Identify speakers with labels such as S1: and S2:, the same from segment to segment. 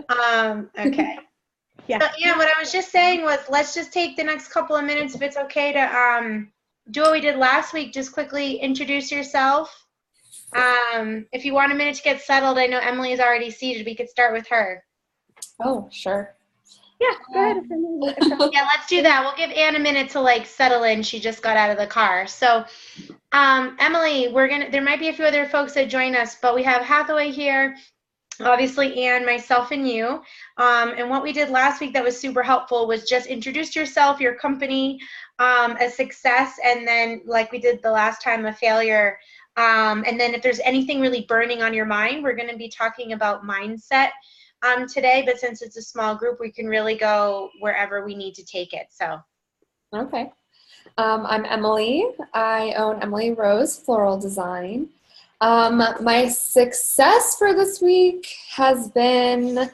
S1: Okay.
S2: Yeah.
S1: So, yeah, what I was just saying was let's just take the next couple of minutes, if it's okay, to do what we did last week. Just quickly introduce yourself. If you want a minute to get settled, I know Emily is already seated. We could start with her.
S3: Oh, sure.
S2: Yeah, go ahead.
S1: Yeah, let's do that. We'll give Anne a minute to like settle in. She just got out of the car. So, Emily, there might be a few other folks that join us, but we have Hathaway here, obviously Anne, myself, and you. And what we did last week that was super helpful was just introduce yourself, your company, a success, and then like we did the last time, a failure. And then if there's anything really burning on your mind, we're going to be talking about mindset today, but since it's a small group, we can really go wherever we need to take it. So,
S3: Okay. I'm Emily. I own Emily Rose Floral Design. My success for this week has been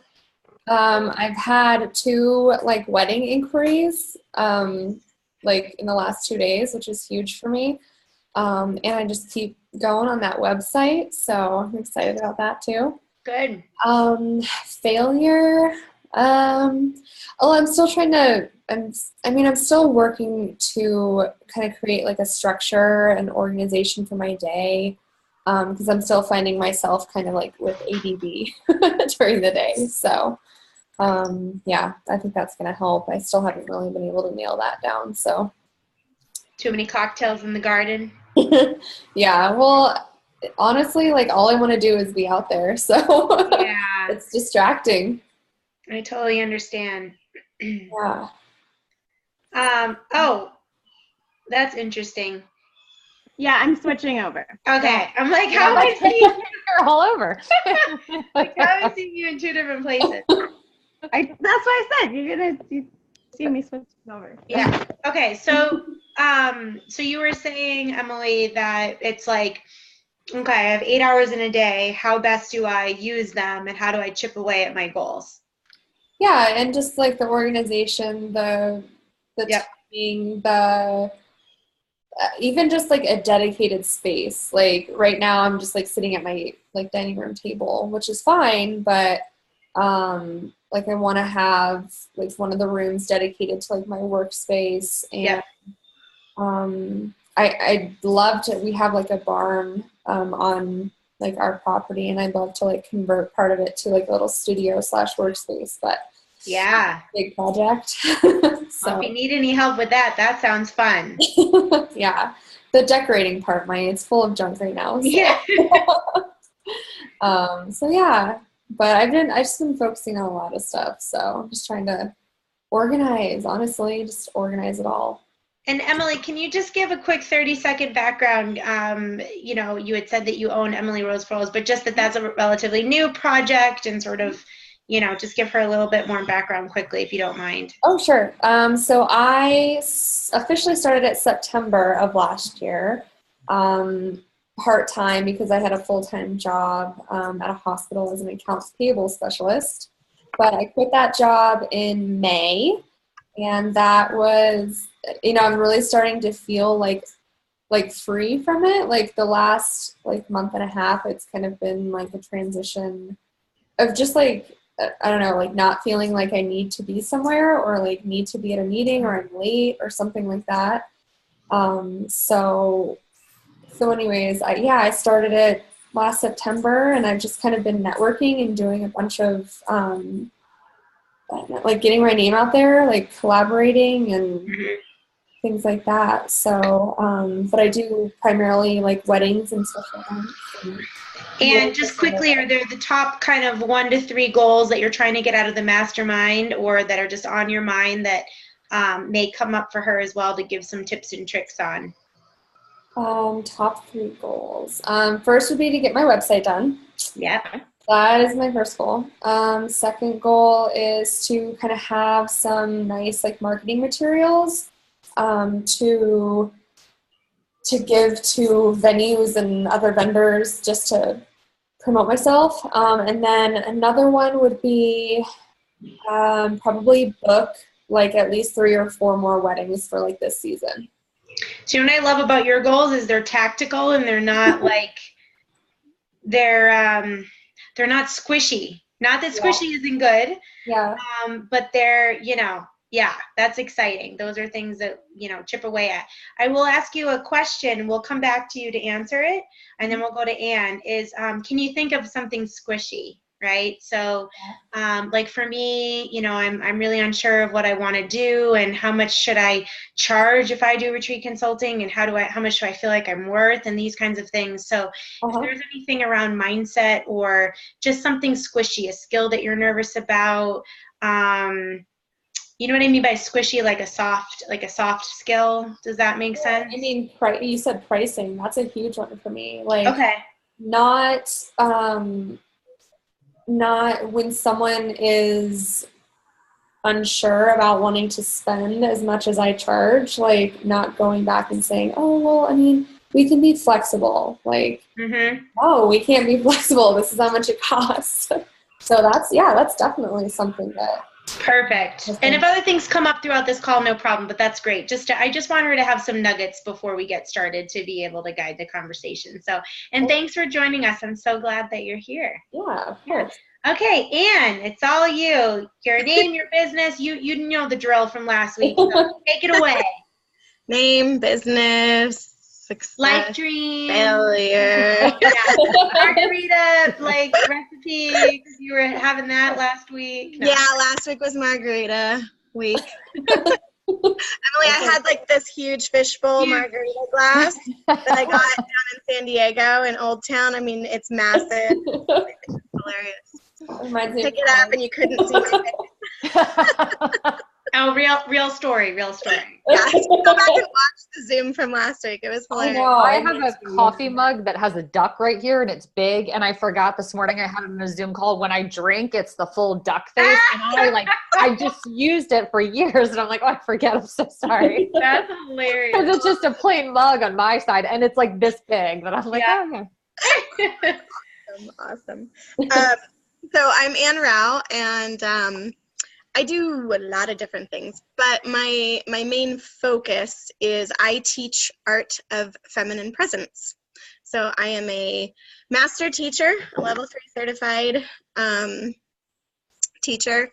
S3: I've had 2 like wedding inquiries like in the last 2 days, which is huge for me. And I just keep going on that website, so I'm excited about that too.
S1: good.
S3: Failure. I'm still trying to, I'm still working to kind of create like a structure and organization for my day, because I'm still finding myself kind of like with ADD during the day. So, yeah, I think that's going to help. I still haven't really been able to nail that down. So,
S1: Too many cocktails in the garden.
S3: yeah, well, honestly, like all I want to do is be out there. So
S1: Yeah,
S3: it's distracting.
S1: I totally understand.
S3: Yeah.
S1: Oh, that's interesting.
S2: Yeah, I'm switching over.
S1: Okay, I'm like, how am I seeing
S4: You're all over.
S1: like, how am I seeing you in 2 different places?
S2: That's what I said. You see me switching over.
S1: Yeah. Okay. So, so you were saying, Emily, that it's like, okay, I have 8 hours in a day. How best do I use them, and how do I chip away at my goals?
S3: Yeah, and just like the organization, the
S1: Yep.
S3: timing, the even just like a dedicated space. Like right now, I'm just like sitting at my like dining room table, which is fine, but like I want to have like one of the rooms dedicated to like my workspace, and
S1: Yep.
S3: I'd love to. We have like a barn on like our property, and I'd love to like convert part of it to like a little studio / workspace, but
S1: Yeah.
S3: big project.
S1: So
S3: So
S1: if you need any help with that, that sounds fun.
S3: yeah, the decorating part, it's full of junk right now. So.
S1: Yeah.
S3: So yeah, but I've just been focusing on a lot of stuff. So I'm just trying to organize, honestly, just organize it all.
S1: And Emily, can you just give a quick 30-second background? You had said that you own Emily Rose Flows, but just that's a relatively new project, and sort of, just give her a little bit more background quickly, if you don't mind.
S3: Oh, sure. So I officially started at September of last year, part-time because I had a full-time job at a hospital as an accounts payable specialist. But I quit that job in May, and that was, I'm really starting to feel like free from it. Like the last like month and a half, it's kind of been like a transition of just like, I don't know, like not feeling like I need to be somewhere or like need to be at a meeting or I'm late or something like that. So anyways, I started it last September, and I've just kind of been networking and doing a bunch of like getting my name out there, like collaborating and things like that. So, but I do primarily like weddings and special events.
S1: And just quickly, are there the top kind of 1 to 3 goals that you're trying to get out of the mastermind, or that are just on your mind that may come up for her as well, to give some tips and tricks on?
S3: Top 3 goals. First would be to get my website done.
S1: Yep.
S3: That is my first goal. Second goal is to kind of have some nice like marketing materials to give to venues and other vendors just to promote myself. And then another one would be probably book like at least 3 or 4 more weddings for like this season.
S1: So what I love about your goals is they're tactical, and they're not like they're not squishy. Not that squishy isn't good,
S3: Yeah.
S1: but they're, yeah, that's exciting. Those are things that, chip away at. I will ask you a question. We'll come back to you to answer it, and then we'll go to Anne. Can you think of something squishy, right? So, like for me, I'm really unsure of what I want to do and how much should I charge if I do retreat consulting, and how much do I feel like I'm worth, and these kinds of things. So if there's anything around mindset or just something squishy, a skill that you're nervous about, you know what I mean by squishy, like a soft skill. Does that make sense?
S3: I mean, you said pricing. That's a huge one for me. Like,
S1: okay.
S3: Not when someone is unsure about wanting to spend as much as I charge, like not going back and saying, oh, well, I mean, we can be flexible. Like, oh, we can't be flexible. This is how much it costs. So that's definitely something that.
S1: Perfect. And if other things come up throughout this call, no problem, but that's great. I just want her to have some nuggets before we get started to be able to guide the conversation. So, and thanks for joining us. I'm so glad that you're here.
S3: Yeah, of course.
S1: Okay, Anne, it's all you. Your name, your business, you know the drill from last week, so take it away.
S4: Name, business, success,
S1: life dream,
S4: failure.
S1: Margarita, recipe, because you were having that last week. No.
S4: Yeah, last week was margarita week. Emily, I had this huge fishbowl margarita glass that I got down in San Diego in Old Town. I mean, it's massive. It's hilarious. Pick it up and you couldn't see my face.
S1: Oh, real story.
S4: Yeah, go back and watch the Zoom from last week. It was hilarious.
S5: I have a coffee mug that has a duck right here, and it's big. And I forgot this morning I had it in a Zoom call. When I drink, it's the full duck face, and I just used it for years, and I'm like, oh, I forget. I'm so sorry.
S1: That's hilarious.
S5: Because it's just a plain mug on my side, and it's this big. That I'm like, oh, yeah.
S4: Awesome. So I'm Ann Rao, and I do a lot of different things, but my main focus is I teach art of feminine presence. So I am a master teacher, a level 3 certified teacher,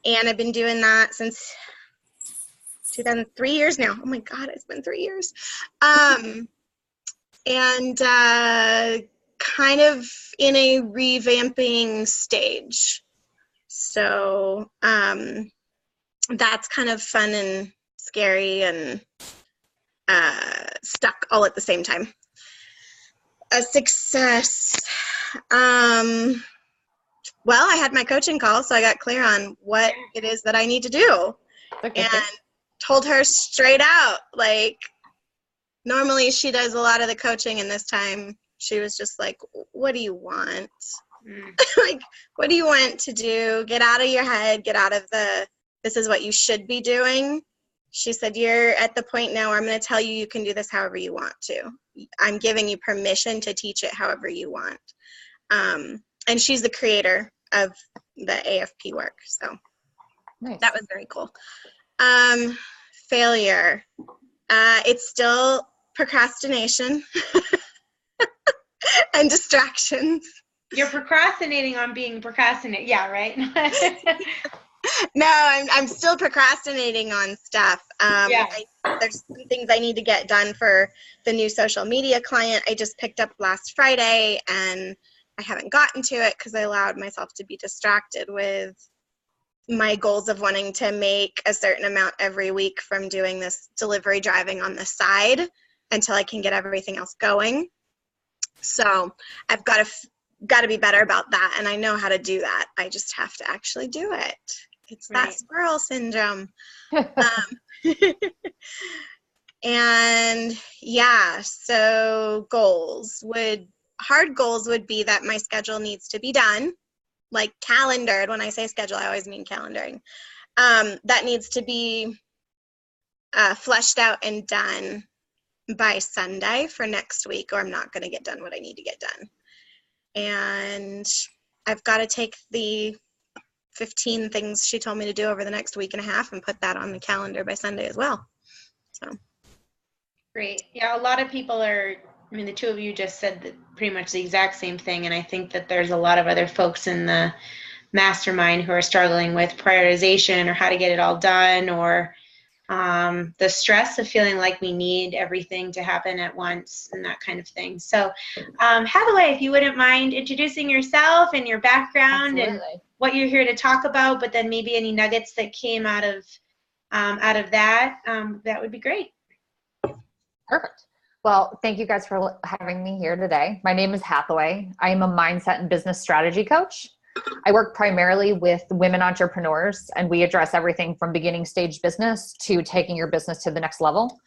S4: and I've been doing that since 2003 years now. Oh my God, it's been 3 years. And kind of in a revamping stage. So that's kind of fun and scary and stuck all at the same time. A success. Well, I had my coaching call, so I got clear on what it is that I need to do. And told her straight out, normally she does a lot of the coaching, and this time she was just like, what do you want? What do you want to do? Get out of your head, get out of this is what you should be doing. She said, you're at the point now where I'm going to tell you you can do this however you want to. I'm giving you permission to teach it however you want. And she's the creator of the AFP work. So nice. That was very cool. Failure. It's still procrastination and distractions.
S1: You're procrastinating on being procrastinating. Yeah, right?
S4: No, I'm still procrastinating on stuff. There's some things I need to get done for the new social media client I just picked up last Friday, and I haven't gotten to it because I allowed myself to be distracted with my goals of wanting to make a certain amount every week from doing this delivery driving on the side until I can get everything else going. So I've got to be better about that, and I know how to do that. I just have to actually do it. It's right. That squirrel syndrome. And yeah, so hard goals would be that my schedule needs to be done, like calendared. When I say schedule, I always mean calendaring. That needs to be fleshed out and done by Sunday for next week, or I'm not going to get done what I need to get done. And I've got to take the 15 things she told me to do over the next week and a half and put that on the calendar by Sunday as well. So
S1: great. Yeah, a lot of people the two of you just said pretty much the exact same thing, and I think that there's a lot of other folks in the mastermind who are struggling with prioritization or how to get it all done, or the stress of feeling like we need everything to happen at once and that kind of thing. So Hathaway, if you wouldn't mind introducing yourself and your background and what you're here to talk about, but then maybe any nuggets that came out of that, that would be great.
S5: Perfect. Well, thank you guys for having me here today. My name is Hathaway. I am a mindset and business strategy coach. I work primarily with women entrepreneurs, and we address everything from beginning stage business to taking your business to the next level.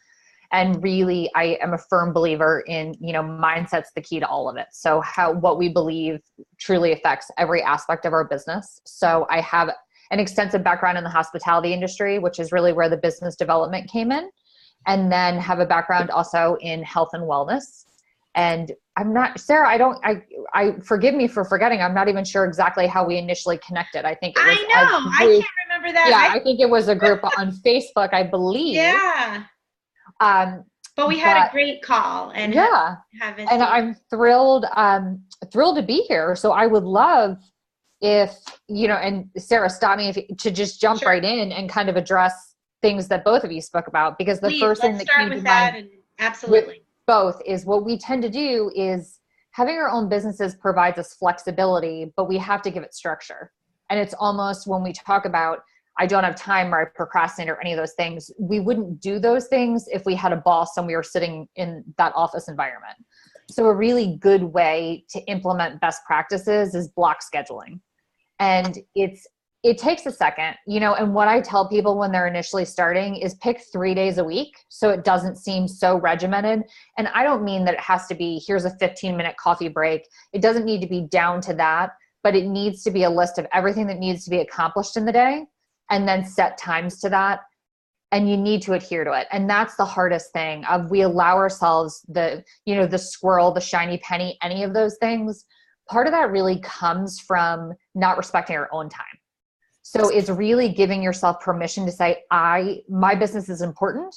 S5: And really, I am a firm believer in, mindset's the key to all of it. So what we believe truly affects every aspect of our business. So I have an extensive background in the hospitality industry, which is really where the business development came in, and then have a background also in health and wellness. And I'm not, Sarah, I forgive me for forgetting. I'm not even sure exactly how we initially connected. I think it was
S1: I can't remember that.
S5: Yeah, I think it was a group on Facebook, I believe.
S1: Yeah. But we had a great call, and
S5: and I'm thrilled to be here. So I would love if, and Sarah, stop me to just jump right in and kind of address things that both of you spoke about, because the first thing that came to mind
S1: absolutely.
S5: Both is what we tend to do is having our own businesses provides us flexibility, but we have to give it structure. And it's almost when we talk about, I don't have time or I procrastinate or any of those things, we wouldn't do those things if we had a boss and we were sitting in that office environment. So a really good way to implement best practices is block scheduling. And it takes a second, and what I tell people when they're initially starting is pick 3 days a week so it doesn't seem so regimented. And I don't mean that it has to be, here's a 15-minute coffee break. It doesn't need to be down to that, but it needs to be a list of everything that needs to be accomplished in the day, and then set times to that. And you need to adhere to it. And that's the hardest thing we allow ourselves the squirrel, the shiny penny, any of those things. Part of that really comes from not respecting our own time. So it's really giving yourself permission to say, my business is important.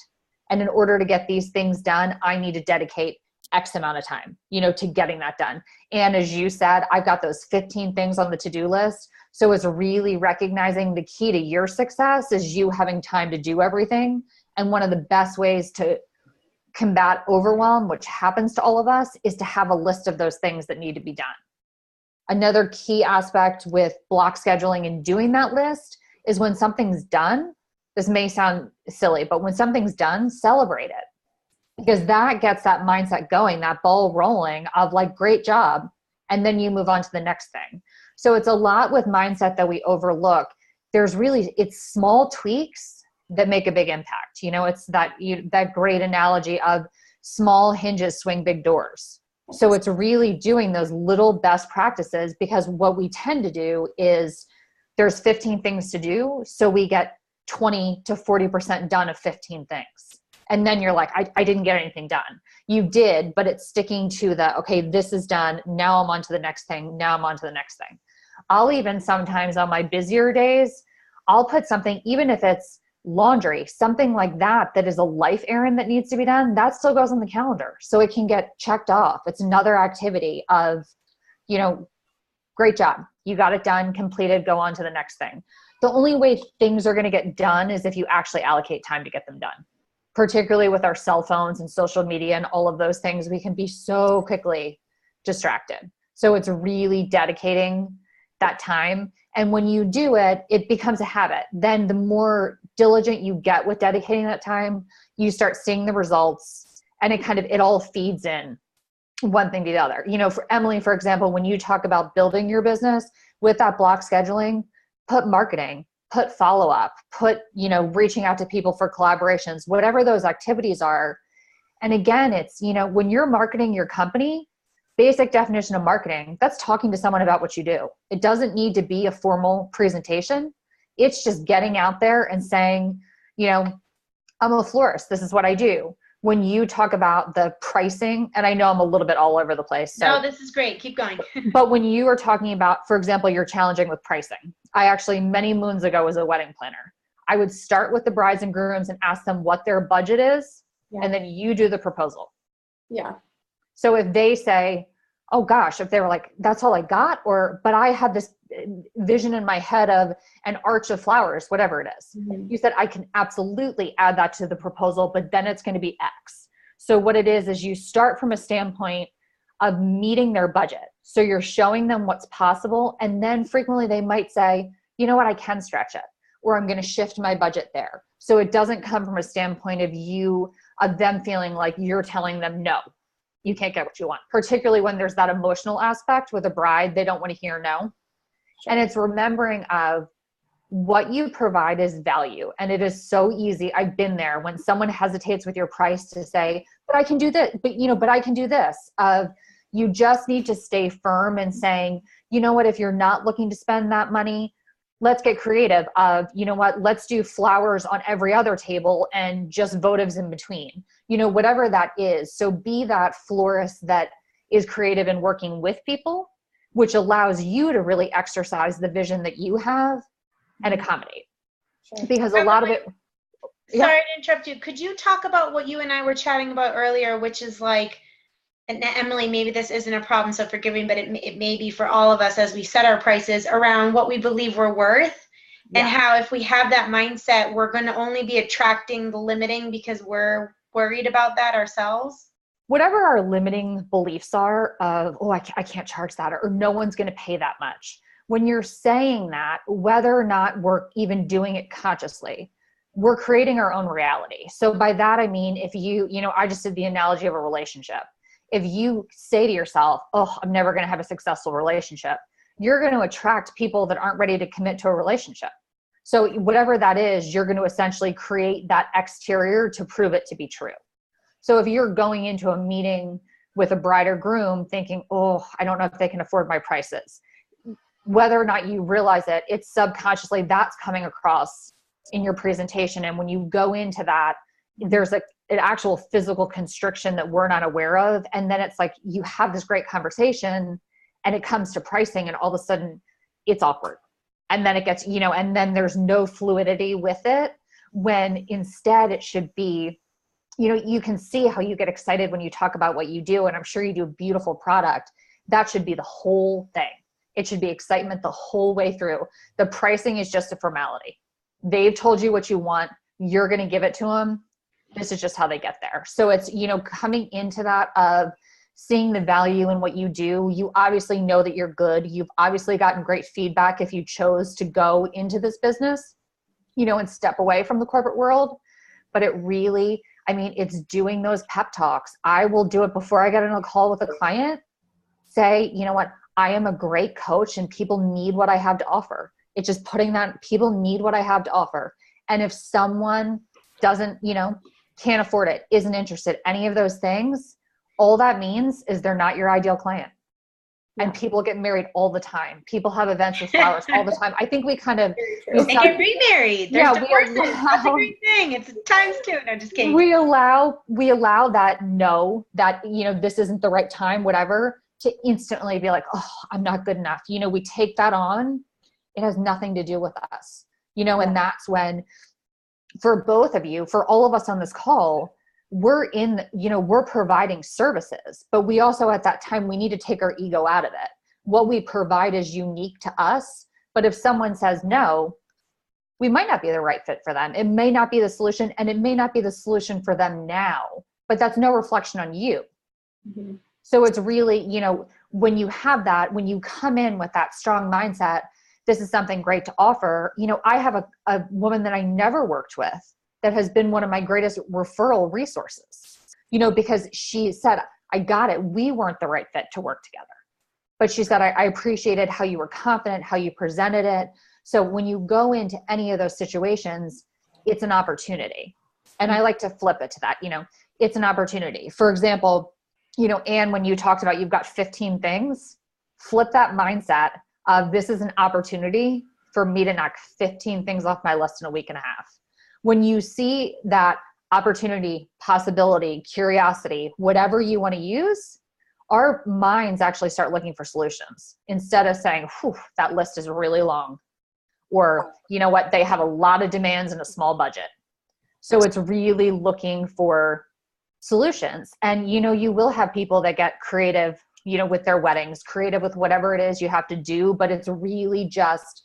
S5: And in order to get these things done, I need to dedicate X amount of time, to getting that done. And as you said, I've got those 15 things on the to-do list. So it's really recognizing the key to your success is you having time to do everything. And one of the best ways to combat overwhelm, which happens to all of us, is to have a list of those things that need to be done. Another key aspect with block scheduling and doing that list is when something's done, this may sound silly, but when something's done, celebrate it. Because that gets that mindset going, that ball rolling of like, great job. And then you move on to the next thing. So it's a lot with mindset that we overlook. It's small tweaks that make a big impact. It's that great analogy of small hinges swing big doors. So it's really doing those little best practices, because what we tend to do is there's 15 things to do. So we get 20 to 40% done of 15 things. And then you're like, I didn't get anything done. You did, but it's sticking to okay, this is done. Now I'm on to the next thing. Now I'm on to the next thing. I'll even sometimes on my busier days, I'll put something, even if it's laundry, something like that is a life errand that needs to be done, that still goes on the calendar. So it can get checked off. It's another activity of, great job. You got it done, completed, go on to the next thing. The only way things are going to get done is if you actually allocate time to get them done. Particularly with our cell phones and social media and all of those things, we can be so quickly distracted. So it's really dedicating that time. And when you do it, it becomes a habit. Then the more diligent you get with dedicating that time, you start seeing the results, and it all feeds in one thing to the other. For Emily, for example, when you talk about building your business with that block scheduling, put marketing, put follow-up, put, reaching out to people for collaborations, whatever those activities are. And again, it's, when you're marketing your company, basic definition of marketing, that's talking to someone about what you do. It doesn't need to be a formal presentation. It's just getting out there and saying, I'm a florist. This is what I do. When you talk about the pricing, and I know I'm a little bit all over the place. So,
S1: no, this is great. Keep going.
S5: But when you are talking about, for example, you're challenging with pricing. I actually, many moons ago, was a wedding planner. I would start with the brides and grooms and ask them what their budget is. Yeah. And then you do the proposal.
S3: Yeah.
S5: So if they say, oh gosh, if they were like, that's all I got, but I had this vision in my head of an arch of flowers, whatever it is.
S3: Mhm.
S5: You said, I can absolutely add that to the proposal, but then it's going to be X. So what it is you start from a standpoint of meeting their budget. So you're showing them what's possible. And then frequently they might say, you know what, I can stretch it, or I'm going to shift my budget there. So it doesn't come from a standpoint of them feeling like you're telling them, no, you can't get what you want, particularly when there's that emotional aspect with a bride. They don't want to hear no. Sure. And it's remembering of what you provide is value. And it is so easy. I've been there when someone hesitates with your price to say, but I can do this, but I can do this. You just need to stay firm in saying, you know what, if you're not looking to spend that money, let's get creative of, you know what, let's do flowers on every other table and just votives in between, whatever that is. So be that florist that is creative in working with people, which allows you to really exercise the vision that you have and accommodate. Sure. Because a lot of it.
S1: Sorry to interrupt you. Could you talk about what you and I were chatting about earlier, which is like, and Emily, maybe this isn't a problem, so forgive me, but it may be for all of us as we set our prices around what we believe we're worth, and how if we have that mindset, we're going to only be attracting the limiting because we're worried about that ourselves.
S5: Whatever our limiting beliefs are of, oh, I can't charge that, or no one's going to pay that much. When you're saying that, whether or not we're even doing it consciously, we're creating our own reality. So by that, I mean, if I just did the analogy of a relationship. If you say to yourself, oh, I'm never going to have a successful relationship, you're going to attract people that aren't ready to commit to a relationship. So whatever that is, you're going to essentially create that exterior to prove it to be true. So if you're going into a meeting with a bride or groom thinking, oh, I don't know if they can afford my prices, whether or not you realize it, it's subconsciously that's coming across in your presentation. And when you go into that, there's an actual physical constriction that we're not aware of. And then it's like you have this great conversation and it comes to pricing and all of a sudden it's awkward. And then it gets, and then there's no fluidity with it, when instead it should be, you can see how you get excited when you talk about what you do. And I'm sure you do a beautiful product. That should be the whole thing. It should be excitement the whole way through. The pricing is just a formality. They've told you what you want. You're going to give it to them. This is just how they get there. So it's, coming into that of seeing the value in what you do. You obviously know that you're good. You've obviously gotten great feedback if you chose to go into this business, and step away from the corporate world. But it really, it's doing those pep talks. I will do it before I get on a call with a client. Say, you know what, I am a great coach and people need what I have to offer. It's just putting that people need what I have to offer. And if someone doesn't, can't afford it, isn't interested, any of those things, all that means is they're not your ideal client. And people get married all the time. People have events with flowers all the time. I think we kind of
S1: they get remarried. There's divorces. That's a great thing. It's times two. No, just kidding.
S5: We allow that no, that this isn't the right time, whatever, to instantly be like, oh, I'm not good enough. We take that on. It has nothing to do with us. And that's when, for both of you, for all of us on this call, we're providing services, but we also at that time, we need to take our ego out of it. What we provide is unique to us. But if someone says no, we might not be the right fit for them. It may not be the solution, and it may not be the solution for them now, but that's no reflection on you. Mm-hmm. So it's really, when you have that, when you come in with that strong mindset, this is something great to offer. I have a woman that I never worked with that has been one of my greatest referral resources, because she said, I got it. We weren't the right fit to work together. But she said, I appreciated how you were confident, how you presented it. So when you go into any of those situations, it's an opportunity. And I like to flip it to that, it's an opportunity. For example, Anne, when you talked about you've got 15 things, flip that mindset of this is an opportunity for me to knock 15 things off my list in a week and a half. When you see that opportunity, possibility, curiosity, whatever you want to use, our minds actually start looking for solutions instead of saying, whew, that list is really long. Or, you know what, they have a lot of demands and a small budget. So it's really looking for solutions. And, you will have people that get creative you know, with their weddings, creative with whatever it is you have to do, but it's really just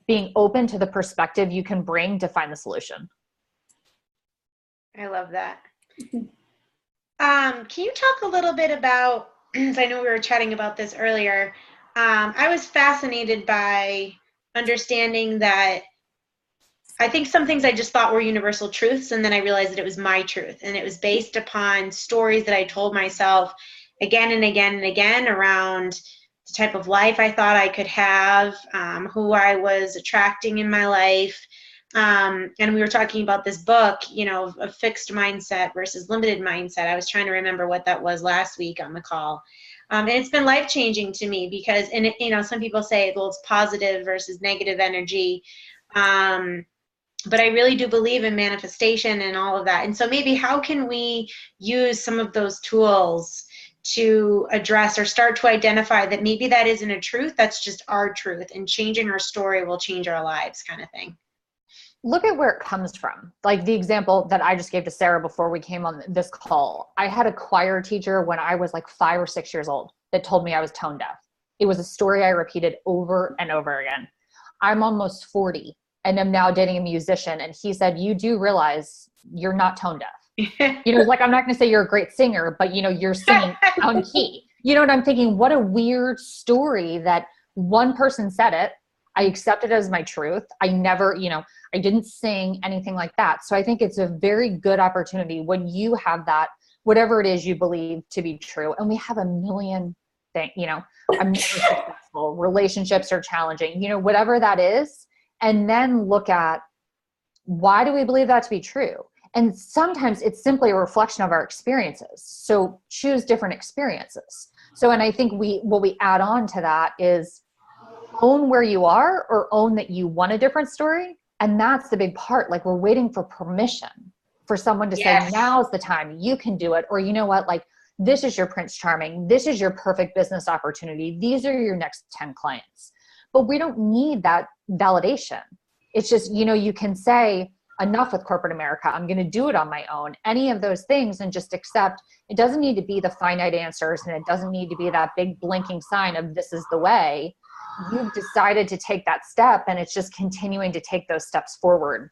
S5: being open to the perspective you can bring to find the solution.
S1: I love that. Can you talk a little bit about, I know we were chatting about this earlier. I was fascinated by understanding that I think some things I just thought were universal truths, and then I realized that it was my truth, and it was based upon stories that I told myself again and again and again around the type of life I thought I could have, who I was attracting in my life. And we were talking about this book, you know, a fixed mindset versus limited mindset. I was trying to remember what that was last week on the call. And it's been life-changing to me because, and it, you know, some people say, well, it's positive versus negative energy. But I really do believe in manifestation and all of that. And so maybe how can we use some of those tools to address or start to identify that maybe that isn't a truth, that's just our truth, and changing our story will change our lives, kind of thing.
S5: Look at where it comes from. Like the example that I just gave to Sarah before we came on this call. I had a choir teacher when I was like 5 or 6 years old that told me I was tone deaf. It was a story I repeated over and over again. I'm almost 40 and I'm now dating a musician, and he said, you do realize you're not tone deaf. You know, like, I'm not going to say you're a great singer, but you know, you're singing on key. You know what I'm thinking? What a weird story that one person said it. I accepted it as my truth. I never, you know, I didn't sing anything like that. So I think it's a very good opportunity when you have that, whatever it is you believe to be true. And we have a million things, you know, I'm never successful, relationships are challenging, you know, whatever that is. And then look at, why do we believe that to be true? And sometimes it's simply a reflection of our experiences. So choose different experiences. So, and I think what we add on to that is own where you are, or own that you want a different story. And that's the big part. Like, we're waiting for permission for someone to say, now's the time, you can do it. Or, you know what, like, this is your Prince Charming. This is your perfect business opportunity. These are your next 10 clients. But we don't need that validation. It's just, you know, you can say, enough with corporate America. I'm going to do it on my own. Any of those things, and just accept it doesn't need to be the finite answers, and it doesn't need to be that big blinking sign of this is the way. You've decided to take that step, and it's just continuing to take those steps forward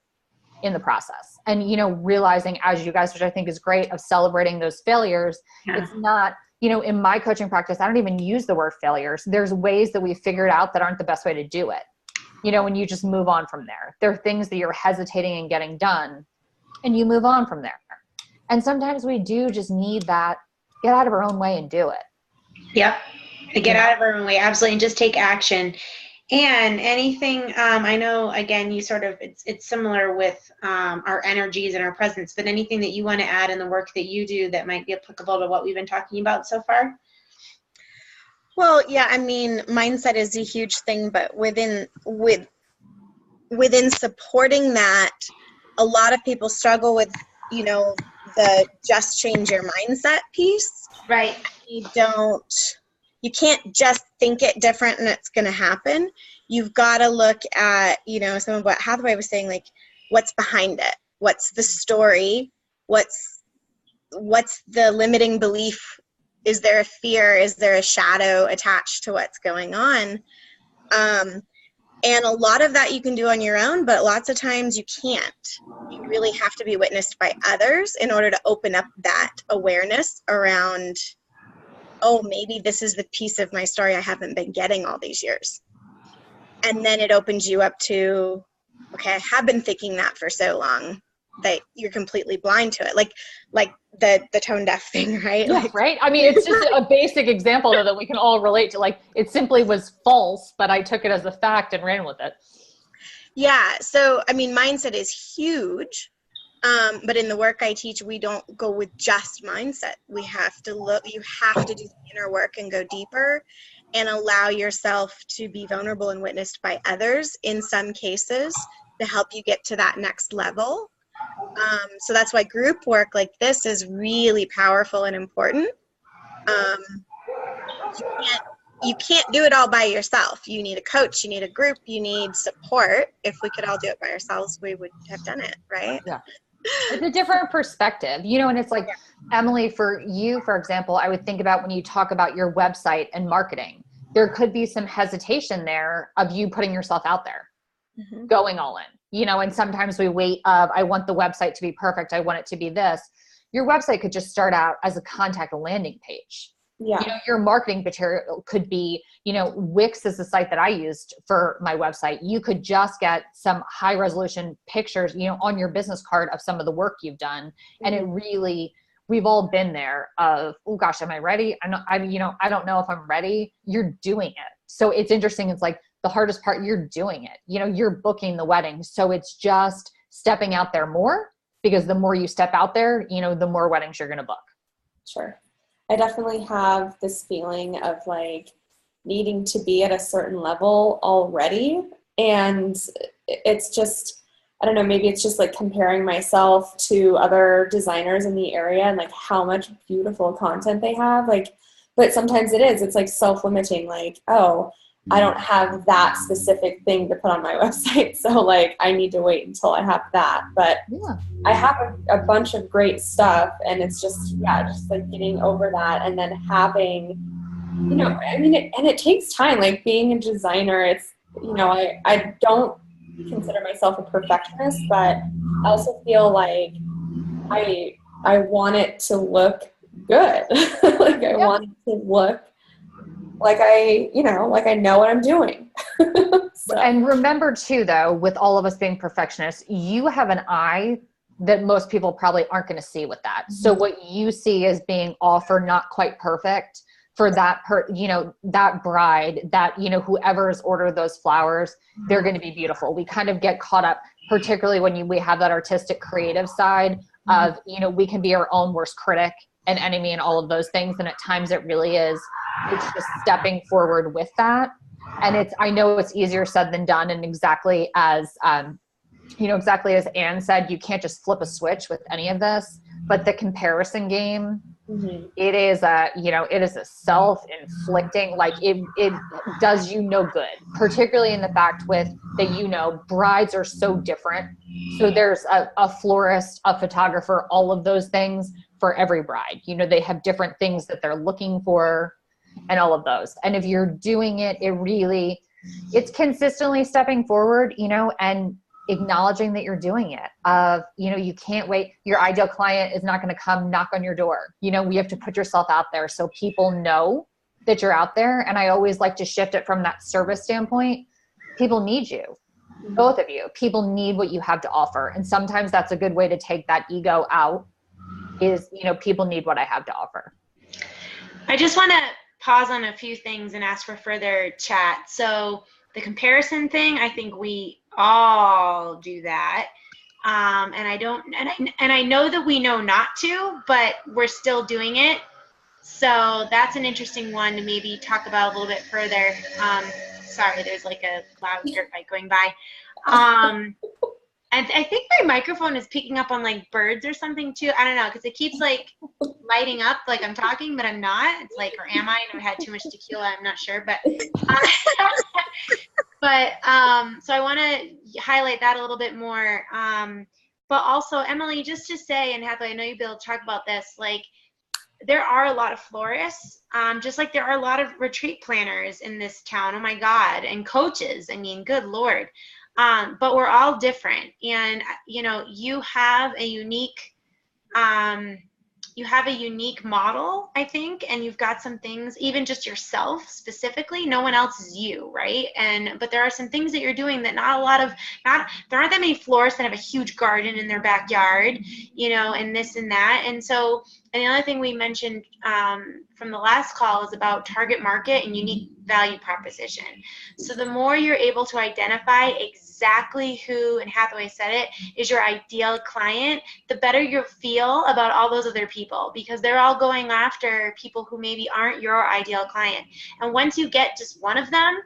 S5: in the process. And, you know, realizing, as you guys, which I think is great, of celebrating those failures. It's not, you know, in my coaching practice, I don't even use the word failures. There's ways that we've figured out that aren't the best way to do it. You know, when you just move on from there, there are things that you're hesitating in getting done, and you move on from there. And sometimes we do just need that, get out of our own way and do it.
S1: Yep. Get out of our own way. Absolutely. And just take action. And anything, I know, again, you sort of, it's similar with our energies and our presence, but anything that you want to add in the work that you do that might be applicable to what we've been talking about so far?
S4: Well, yeah, I mean, mindset is a huge thing, but within supporting that, a lot of people struggle with, you know, the just change your mindset piece.
S1: Right.
S4: You can't just think it different and it's going to happen. You've got to look at, you know, some of what Hathaway was saying, like, what's behind it? What's the story? What's the limiting belief? Is there a fear? Is there a shadow attached to what's going on? And a lot of that you can do on your own, but lots of times you can't. You really have to be witnessed by others in order to open up that awareness around, oh, maybe this is the piece of my story I haven't been getting all these years. And then it opens you up to, okay, I have been thinking that for so long that you're completely blind to it. Like the tone deaf thing, right?
S5: Yeah, right. I mean, it's just a basic example though, that we can all relate to. Like, it simply was false, but I took it as a fact and ran with it.
S4: Yeah. So, I mean, mindset is huge. But in the work I teach, we don't go with just mindset. We have to look, you have to do the inner work and go deeper and allow yourself to be vulnerable and witnessed by others in some cases to help you get to that next level. So that's why group work like this is really powerful and important. You can't do it all by yourself. You need a coach, you need a group, you need support. If we could all do it by ourselves, we would have done it, right?
S5: Yeah. It's a different perspective, and it's like, Emily, for you, for example, I would think about when you talk about your website and marketing, there could be some hesitation there of you putting yourself out there, going all in, and sometimes we wait I want the website to be perfect. I want it to be this. Your website could just start out as a contact landing page.
S3: Yeah.
S5: Your marketing material could be, Wix is the site that I used for my website. You could just get some high resolution pictures, on your business card of some of the work you've done. And it really, we've all been there of, oh gosh, am I ready? I don't know if I'm ready. You're doing it. So it's interesting. It's like the hardest part, you're doing it, you're booking the wedding. So it's just stepping out there more, because the more you step out there, the more weddings you're going to book.
S3: Sure. I definitely have this feeling of like needing to be at a certain level already. And it's just, I don't know, maybe it's just like comparing myself to other designers in the area and like how much beautiful content they have. Like, but sometimes it's like self-limiting, like, oh, I don't have that specific thing to put on my website. So like, I need to wait until I have that. But I have a bunch of great stuff, and it's just like getting over that, and then having, and it takes time, like being a designer. It's, I don't consider myself a perfectionist, but I also feel like I want it to look good. Like I want it to look like I know what I'm doing. So.
S5: And remember too, though, with all of us being perfectionists, you have an eye that most people probably aren't going to see with that. So what you see as being off or not quite perfect for that that bride, that, whoever has ordered those flowers, they're going to be beautiful. We kind of get caught up, particularly when we have that artistic creative side of, we can be our own worst critic and enemy and all of those things. And at times it really is, it's just stepping forward with that. And I know it's easier said than done. And exactly as Anne said, you can't just flip a switch with any of this, but the comparison game, it is a self-inflicting, like it does you no good, particularly in the fact that, brides are so different. So there's a florist, a photographer, all of those things for every bride. They have different things that they're looking for and all of those. And if you're doing it, it's consistently stepping forward, and acknowledging that you're doing it. You can't wait. Your ideal client is not going to come knock on your door. We have to put yourself out there so people know that you're out there. And I always like to shift it from that service standpoint. People need you, both of you. People need what you have to offer. And sometimes that's a good way to take that ego out is, people need what I have to offer.
S1: I just want to pause on a few things and ask for further chat. So the comparison thing, I think we all do that. And I know that we know not to, but we're still doing it. So that's an interesting one to maybe talk about a little bit further. Sorry, there's like a loud dirt bike going by. And I think my microphone is picking up on like birds or something too. I don't know, because it keeps like lighting up like I'm talking, but I'm not. It's like, or am I? And I've had too much tequila. I'm not sure, but so I want to highlight that a little bit more. But also, Emily, just to say, and Hathaway, I know you'll be able to talk about this, like there are a lot of florists, just like there are a lot of retreat planners in this town. Oh my God. And coaches. I mean, good Lord. But we're all different, and you have a unique model, I think, and you've got some things, even just yourself specifically. No one else is you, right? But there are some things that you're doing that there aren't that many florists that have a huge garden in their backyard, and this and that. And so, and the other thing we mentioned from the last call is about target market and unique value proposition. So the more you're able to identify exactly who, and Hathaway said it, is your ideal client, the better you'll feel about all those other people, because they're all going after people who maybe aren't your ideal client. And once you get just one of them,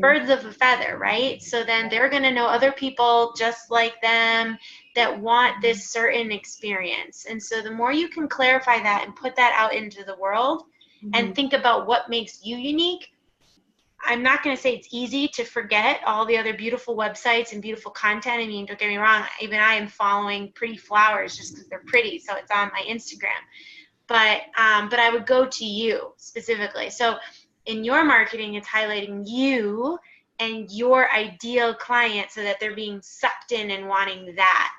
S1: birds of a feather, right? So then they're going to know other people just like them that want this certain experience. And so the more you can clarify that and put that out into the world and think about what makes you unique, I'm not going to say it's easy to forget all the other beautiful websites and beautiful content. I mean, don't get me wrong, even I am following pretty flowers just because they're pretty, so it's on my Instagram. But I would go to you specifically. So in your marketing, it's highlighting you and your ideal client so that they're being sucked in and wanting that.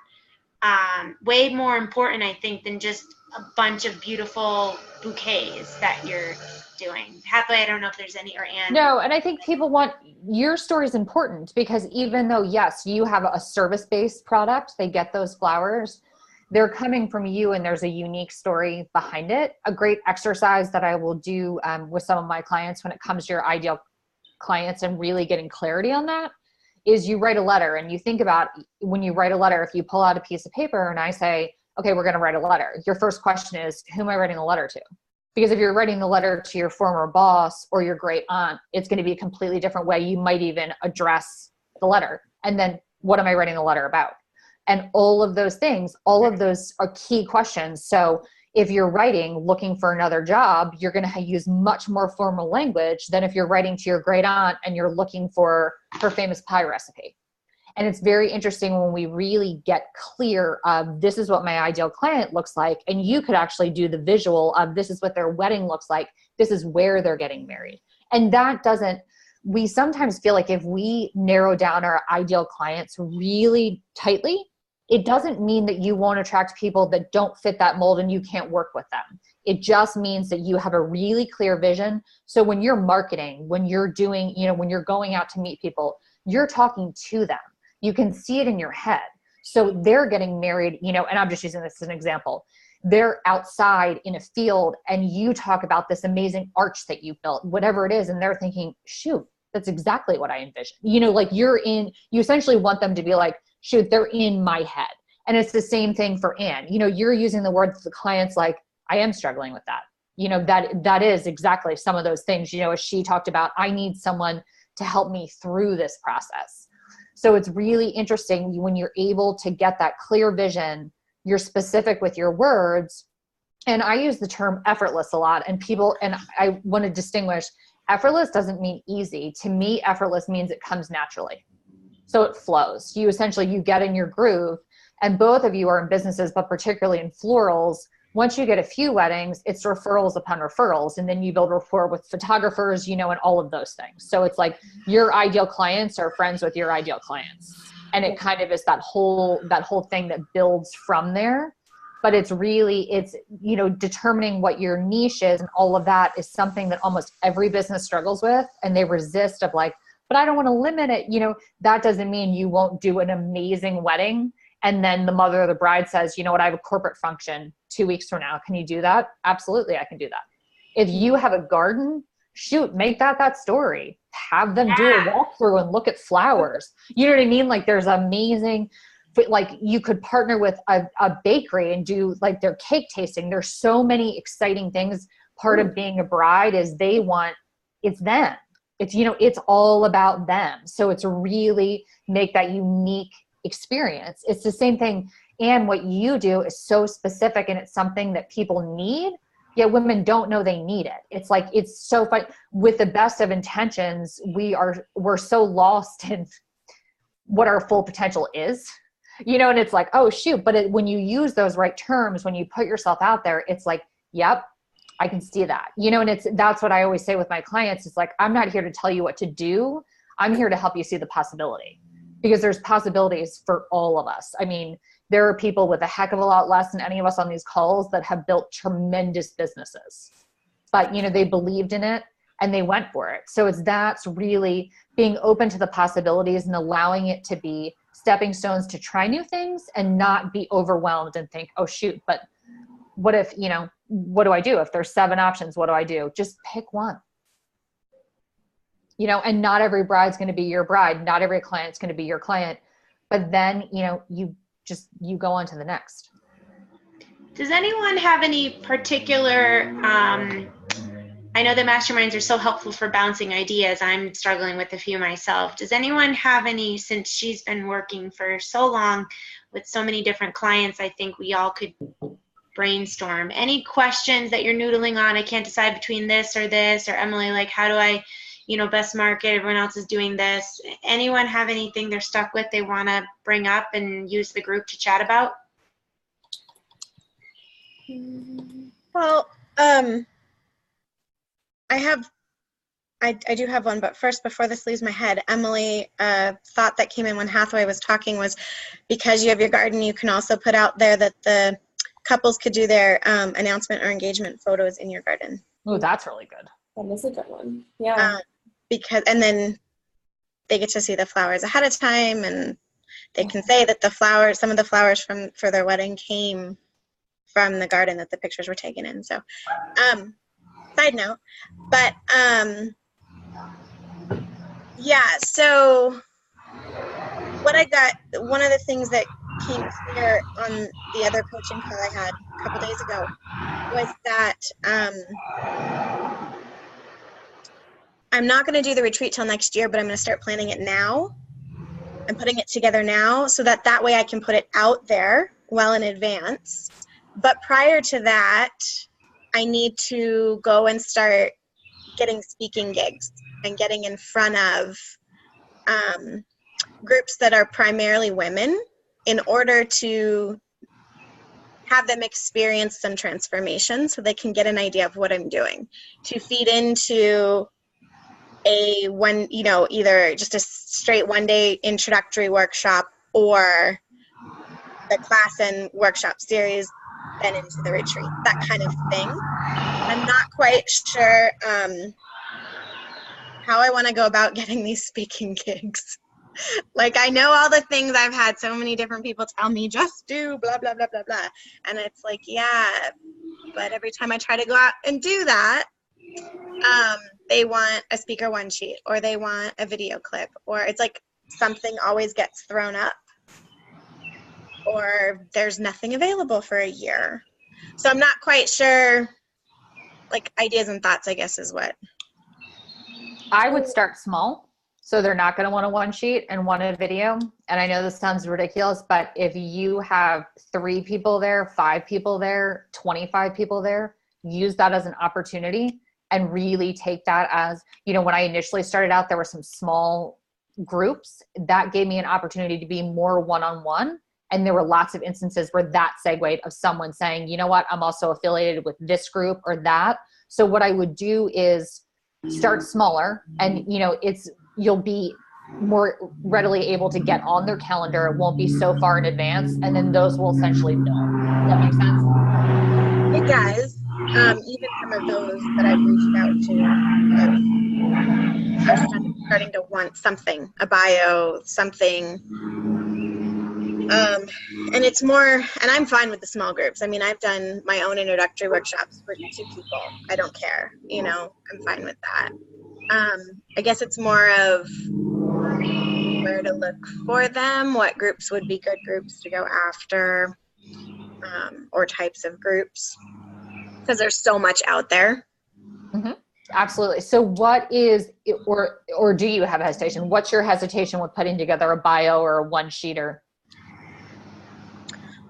S1: Way more important, I think, than just a bunch of beautiful bouquets that you're doing. Hathaway, I don't know if there's any, or Anne.
S5: No, and I think people want, your story is important because even though, yes, you have a service-based product, they get those flowers, they're coming from you and there's a unique story behind it. A great exercise that I will do with some of my clients when it comes to your ideal clients and really getting clarity on that is you write a letter, and you think about when you write a letter, if you pull out a piece of paper and I say, okay, we're going to write a letter, your first question is, who am I writing a letter to? Because if you're writing the letter to your former boss or your great aunt, it's going to be a completely different way. You might even address the letter. And then what am I writing the letter about? And all of those things, all of those are key questions. So if you're writing, looking for another job, you're going to use much more formal language than if you're writing to your great aunt and you're looking for her famous pie recipe. And it's very interesting when we really get clear of this is what my ideal client looks like. And you could actually do the visual of this is what their wedding looks like. This is where they're getting married. And that doesn't, we sometimes feel like if we narrow down our ideal clients really tightly, it doesn't mean that you won't attract people that don't fit that mold and you can't work with them. It just means that you have a really clear vision. So when you're marketing, when you're doing, when you're going out to meet people, you're talking to them. You can see it in your head. So they're getting married, and I'm just using this as an example. They're outside in a field and you talk about this amazing arch that you built, whatever it is. And they're thinking, shoot, that's exactly what I envisioned. You essentially want them to be like, shoot, they're in my head. And it's the same thing for Anne. You're using the word to the clients like, I am struggling with that. That is exactly some of those things, as she talked about, I need someone to help me through this process. So it's really interesting when you're able to get that clear vision, you're specific with your words. And I use the term effortless a lot, and I want to distinguish, effortless doesn't mean easy. To me, effortless means it comes naturally. So it flows. You get in your groove, and both of you are in businesses, but particularly in florals. Once you get a few weddings, it's referrals upon referrals. And then you build rapport with photographers, and all of those things. So it's like your ideal clients are friends with your ideal clients. And it kind of is that whole thing that builds from there. But it's determining what your niche is, and all of that is something that almost every business struggles with. And they resist of like, but I don't want to limit it. That doesn't mean you won't do an amazing wedding. And then the mother or the bride says, you know what, I have a corporate function 2 weeks from now. Can you do that? Absolutely, I can do that. If you have a garden, shoot, make that story. Have them do a walkthrough and look at flowers. You know what I mean? Like there's amazing, like you could partner with a bakery and do like their cake tasting. There's so many exciting things. Part of being a bride is it's them. It's, it's all about them. So it's really make that unique experience. It's the same thing. And what you do is so specific, and it's something that people need, yet women don't know they need it. It's like, it's so fun. With the best of intentions, we're so lost in what our full potential is, and it's like, oh shoot. But when you use those right terms, when you put yourself out there, it's like, yep, I can see that, and that's what I always say with my clients. It's like, I'm not here to tell you what to do. I'm here to help you see the possibility, because there's possibilities for all of us. I mean, there are people with a heck of a lot less than any of us on these calls that have built tremendous businesses, but they believed in it and they went for it. So that's really being open to the possibilities and allowing it to be stepping stones to try new things and not be overwhelmed and think, oh shoot, but what if, what do I do? If there's 7 options, what do I do? Just pick one. And not every bride's going to be your bride. Not every client's going to be your client. But then, you go on to the next.
S1: Does anyone have any particular, I know the masterminds are so helpful for bouncing ideas. I'm struggling with a few myself. Does anyone have any, since she's been working for so long with so many different clients, I think we all could brainstorm. Any questions that you're noodling on? I can't decide between this, or Emily, like how do I, best market, everyone else is doing this. Anyone have anything they're stuck with they want to bring up and use the group to chat about?
S4: Well, I do have one, but first, before this leaves my head, Emily, thought that came in when Hathaway was talking was, because you have your garden, you can also put out there that the couples could do their announcement or engagement photos in your garden.
S5: Oh, that's really good.
S3: That is a good one. Yeah.
S4: And then they get to see the flowers ahead of time, and they can say that some of the flowers for their wedding came from the garden that the pictures were taken in. So, side note, but yeah, so what I got, one of the things that came clear on the other coaching call I had a couple days ago was that I'm not going to do the retreat till next year, but I'm going to start planning it now and putting it together now, so that way I can put it out there well in advance. But prior to that, I need to go and start getting speaking gigs and getting in front of groups that are primarily women, in order to have them experience some transformation so they can get an idea of what I'm doing, to feed into either just a straight one-day introductory workshop, or the class and workshop series, then into the retreat, that kind of thing. I'm not quite sure how I want to go about getting these speaking gigs. Like, I know all the things I've had so many different people tell me, just do blah, blah, blah, blah, blah. And it's like, yeah, but every time I try to go out and do that, they want a speaker one sheet, or they want a video clip, or it's like something always gets thrown up, or there's nothing available for a year. So I'm not quite sure, like, ideas and thoughts, I guess, is what.
S5: I would start small. So they're not going to want a one sheet and want a video. And I know this sounds ridiculous, but if you have 3 people there, 5 people there, 25 people there, use that as an opportunity and really take that as, when I initially started out, there were some small groups that gave me an opportunity to be more one-on-one. And there were lots of instances where that segued of someone saying, you know what, I'm also affiliated with this group or that. So what I would do is start smaller, and you'll be more readily able to get on their calendar. It won't be so far in advance, and then those will essentially know. Does that make sense?
S4: It does. Even some of those that I've reached out to are starting to want something, a bio, something. And it's more, and I'm fine with the small groups. I mean, I've done my own introductory workshops for 2 people. I don't care, I'm fine with that. I guess it's more of where to look for them, what groups would be good groups to go after, or types of groups, because there's so much out there.
S5: Mm-hmm. Absolutely. So what is, or do you have hesitation? What's your hesitation with putting together a bio or a one-sheeter?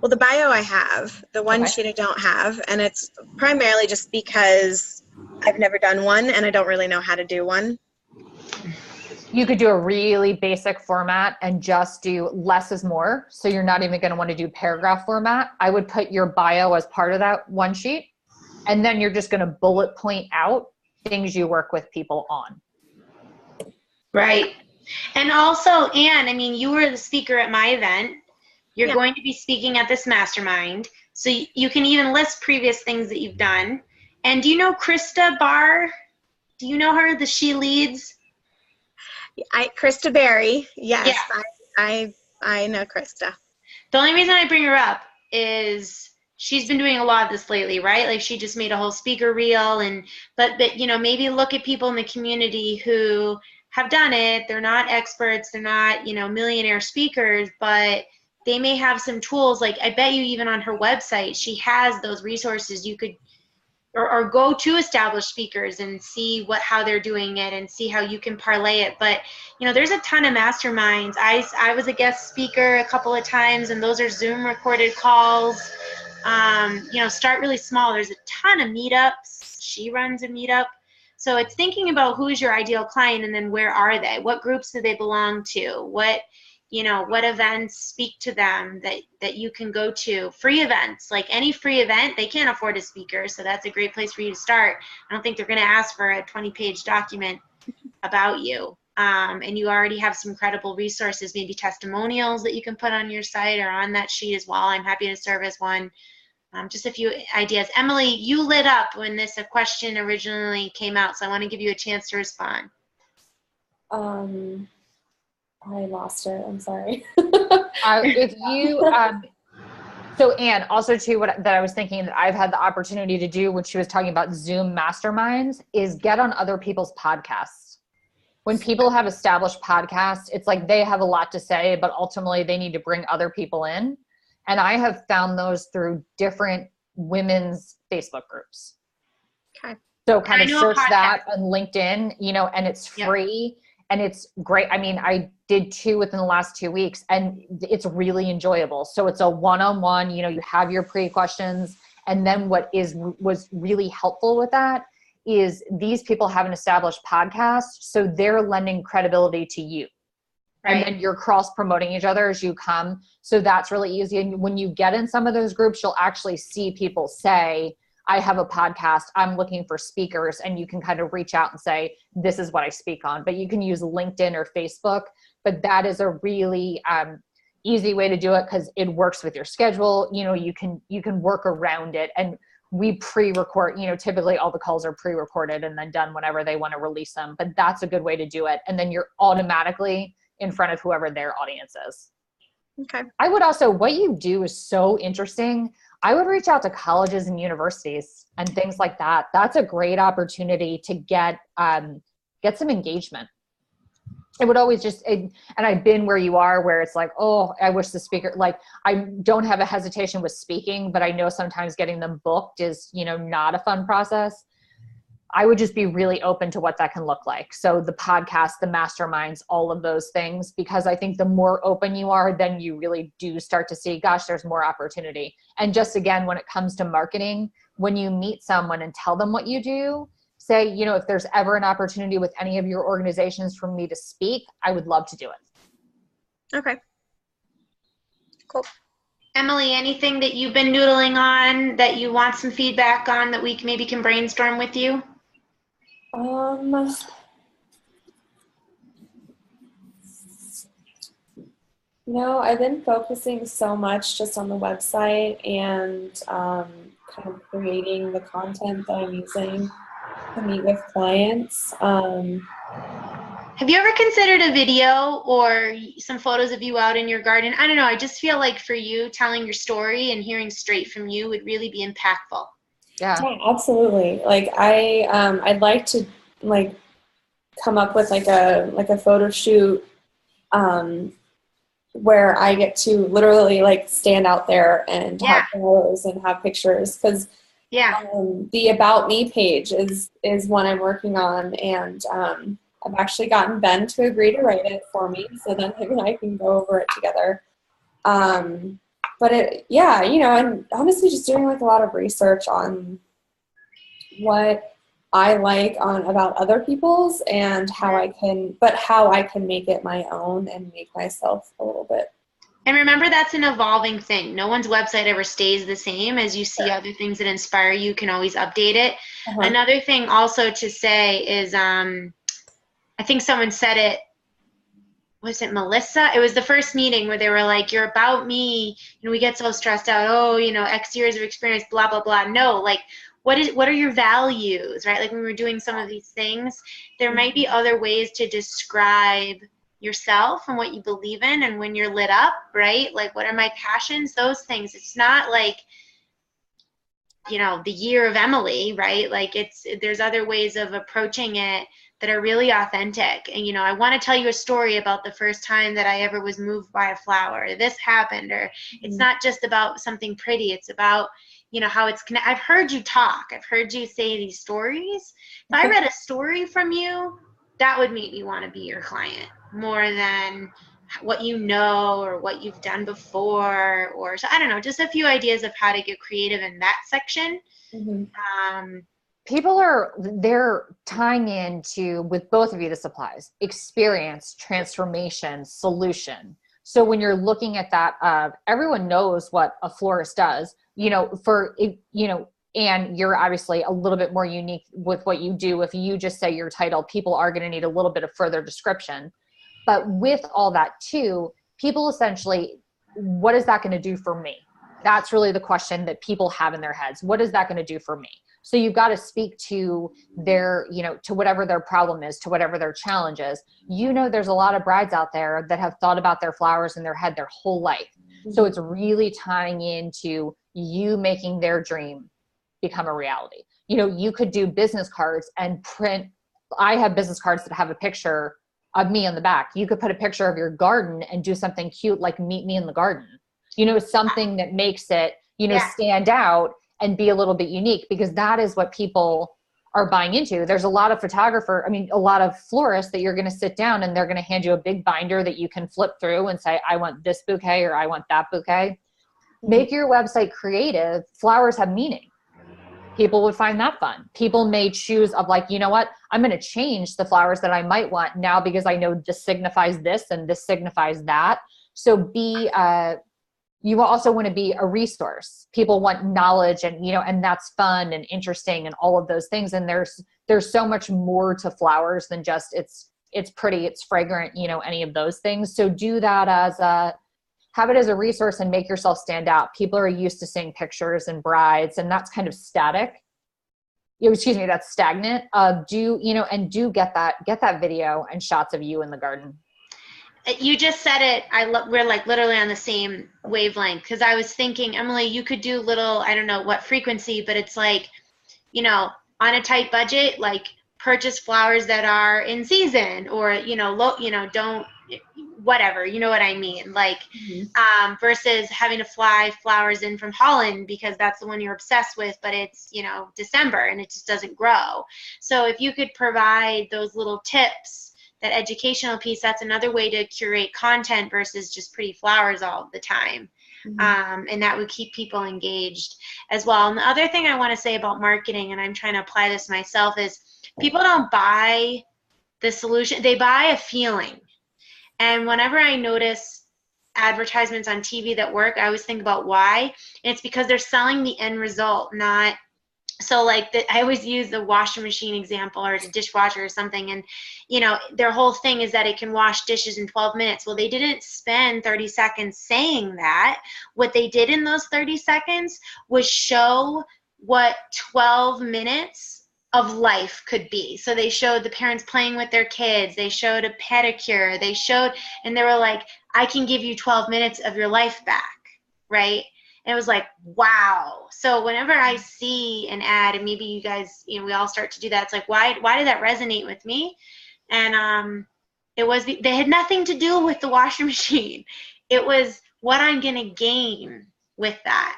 S4: Well, the bio I have, the one sheet I don't have, and it's primarily just because I've never done one and I don't really know how to do one.
S5: You could do a really basic format and just do less is more. So you're not even going to want to do paragraph format. I would put your bio as part of that one sheet, and then you're just going to bullet point out things you work with people on.
S1: Right. And also, Anne, I mean, you were the speaker at my event. You're going to be speaking at this mastermind. So you can even list previous things that you've done. And do you know Krista Barr? Do you know her, the She Leads?
S4: Krista Berry, yes.
S1: Yeah.
S4: I know Krista.
S1: The only reason I bring her up is she's been doing a lot of this lately, right? Like, she just made a whole speaker reel, but maybe look at people in the community who have done it. They're not experts, they're not, millionaire speakers, but they may have some tools. Like, I bet you even on her website, she has those resources you could, or go to established speakers and see how they're doing it and see how you can parlay it. But, there's a ton of masterminds. I was a guest speaker a couple of times, and those are Zoom recorded calls. Start really small. There's a ton of meetups. She runs a meetup. So it's thinking about who's your ideal client and then where are they? What groups do they belong to? What events speak to them that you can go to? Free events, like any free event, they can't afford a speaker, so that's a great place for you to start. I don't think they're going to ask for a 20-page document about you. And you already have some credible resources, maybe testimonials that you can put on your site or on that sheet as well. I'm happy to serve as one. Just a few ideas. Emily, you lit up when this question originally came out, so I want to give you a chance to respond.
S3: I lost it. I'm sorry.
S5: If you, so Anne, also too, that I was thinking that I've had the opportunity to do when she was talking about Zoom masterminds is get on other people's podcasts. When people have established podcasts, it's like they have a lot to say, but ultimately they need to bring other people in. And I have found those through different women's Facebook groups.
S4: Okay.
S5: So kind of search that on LinkedIn, and it's free and it's great. I mean, I did 2 within the last 2 weeks and it's really enjoyable. So it's a one-on-one, you have your pre-questions. And then what was really helpful with that is these people have an established podcast. So they're lending credibility to you. Right. And then you're cross-promoting each other as you come. So that's really easy. And when you get in some of those groups, you'll actually see people say, I have a podcast, I'm looking for speakers, and you can kind of reach out and say, this is what I speak on. But you can use LinkedIn or Facebook, but that is a really easy way to do it because it works with your schedule. You can work around it. And we pre-record, typically all the calls are pre-recorded and then done whenever they want to release them. But that's a good way to do it. And then you're automatically in front of whoever their audience is.
S4: Okay.
S5: I would also, what you do is so interesting. I would reach out to colleges and universities and things like that. That's a great opportunity to get some engagement. It would always and I've been where you are, where it's like, oh, I wish the speaker, like I don't have a hesitation with speaking, but I know sometimes getting them booked is, not a fun process. I would just be really open to what that can look like. So the podcast, the masterminds, all of those things, because I think the more open you are, then you really do start to see, gosh, there's more opportunity. And just again, when it comes to marketing, when you meet someone and tell them what you do, say, if there's ever an opportunity with any of your organizations for me to speak, I would love to do it.
S4: Okay. Cool.
S1: Emily, anything that you've been noodling on that you want some feedback on that we maybe can brainstorm with you?
S3: No, I've been focusing so much just on the website and kind of creating the content that I'm using to meet with clients.
S1: Have you ever considered a video or some photos of you out in your garden? I don't know. I just feel like for you, telling your story and hearing straight from you would really be impactful.
S5: Yeah,
S3: absolutely. Like I'd like to come up with like a photo shoot where I get to literally stand out there and have photos and have pictures, because the About Me page is one I'm working on, and I've actually gotten Ben to agree to write it for me, so then him and I can go over it together. But and honestly just doing a lot of research on what I like about other people's and how I can make it my own and make myself a little bit.
S1: And remember, that's an evolving thing. No one's website ever stays the same. As you see other things that inspire you, can always update it. Uh-huh. Another thing also to say is, I think someone said it, was it Melissa? It was the first meeting where they were like, you're about me. We get so stressed out. Oh, X years of experience, blah, blah, blah. No, what are your values, right? Like when we're doing some of these things, there might be other ways to describe yourself and what you believe in, and when you're lit up, right? Like, what are my passions? Those things. It's not like, the year of Emily, right? Like there's other ways of approaching it that are really authentic. And, I want to tell you a story about the first time that I ever was moved by a flower. This happened, or it's not just about something pretty. It's about, how it's connected. I've heard you talk. I've heard you say these stories. If I read a story from you, that would make me want to be your client more than what you know or what you've done before, or so I don't know, just a few ideas of how to get creative in that section. Mm-hmm.
S5: they're tying into, with both of you, this applies, experience, transformation, solution. So when you're looking at that, everyone knows what a florist does, and you're obviously a little bit more unique with what you do. If you just say your title, people are going to need a little bit of further description. But with all that too, people essentially, what is that going to do for me? That's really the question that people have in their heads. What is that going to do for me? So you've got to speak to their, to whatever their problem is, to whatever their challenge is. There's a lot of brides out there that have thought about their flowers in their head their whole life. Mm-hmm. So it's really tying into you making their dream become a reality. You could do business cards and print. I have business cards that have a picture of me on the back. You could put a picture of your garden and do something cute like meet me in the garden. Something that makes it, stand out and be a little bit unique, because that is what people are buying into. There's a lot of a lot of florists that you're going to sit down and they're going to hand you a big binder that you can flip through and say, I want this bouquet or I want that bouquet. Make your website creative. Flowers have meaning. People would find that fun. People may choose of like, I'm going to change the flowers that I might want now because I know this signifies this and this signifies that. So you also want to be a resource. People want knowledge and that's fun and interesting and all of those things. And there's so much more to flowers than just it's pretty, it's fragrant, any of those things. So do that have it as a resource and make yourself stand out. People are used to seeing pictures and brides, and that's kind of static. That's stagnant. Do get that video and shots of you in the garden.
S1: You just said it. We're like literally on the same wavelength, because I was thinking, Emily, you could do little, I don't know what frequency, but it's like, on a tight budget, like purchase flowers that are in season, or don't, whatever, you know what I mean, like versus having to fly flowers in from Holland because that's the one you're obsessed with, but it's December and it just doesn't grow. So if you could provide those little tips, that educational piece, that's another way to curate content versus just pretty flowers all the time. And that would keep people engaged as well. And the other thing I want to say about marketing, and I'm trying to apply this myself, is people don't buy the solution, they buy a feeling. And whenever I notice advertisements on TV that work, I always think about why. And it's because they're selling the end result, not so like I always use the washing machine example or the dishwasher or something. And, their whole thing is that it can wash dishes in 12 minutes. Well, they didn't spend 30 seconds saying that. What they did in those 30 seconds was show what 12 minutes of life could be. So they showed the parents playing with their kids. They showed a pedicure. And they were like, I can give you 12 minutes of your life back, right? And it was like, wow. So whenever I see an ad, and maybe you guys, we all start to do that, it's like, why did that resonate with me? And they had nothing to do with the washing machine. It was what I'm going to gain with that.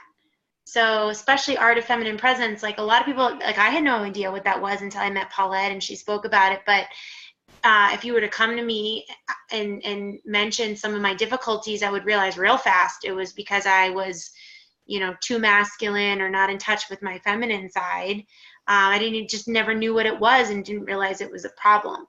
S1: So especially Art of Feminine Presence, like a lot of people, like I had no idea what that was until I met Paulette and she spoke about it. But if you were to come to me and mention some of my difficulties, I would realize real fast it was because I was, too masculine or not in touch with my feminine side. I just never knew what it was and didn't realize it was a problem.